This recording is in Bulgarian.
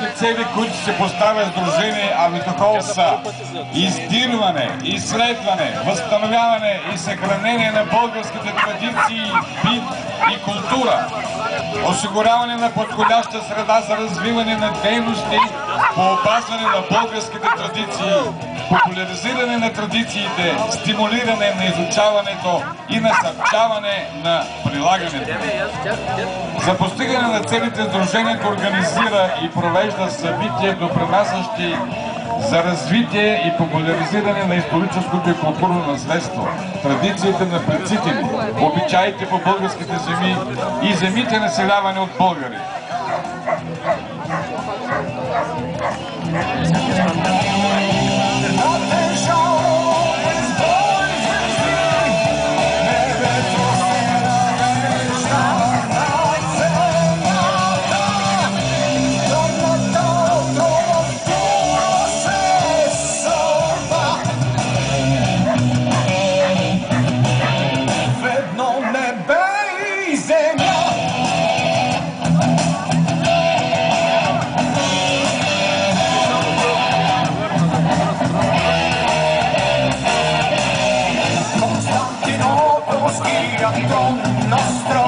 основните цели, които се поставя Сдружение Авитохол са издирване, изследване, възстановяване и съхранение на българските традиции, бит и култура, осигуряване на подходяща среда за развиване на дейности по опазване на българските традиции, популяризиране на традициите, стимулиране на изучаването и насърчаване на прилагането. За постигане на целите Сдружението организира и провежда събития, допринасящи за развитие и популяризиране на историческото и културно наследство, традициите на предците ни, обичаите по българските земи и земите, населявани от българи. Nostro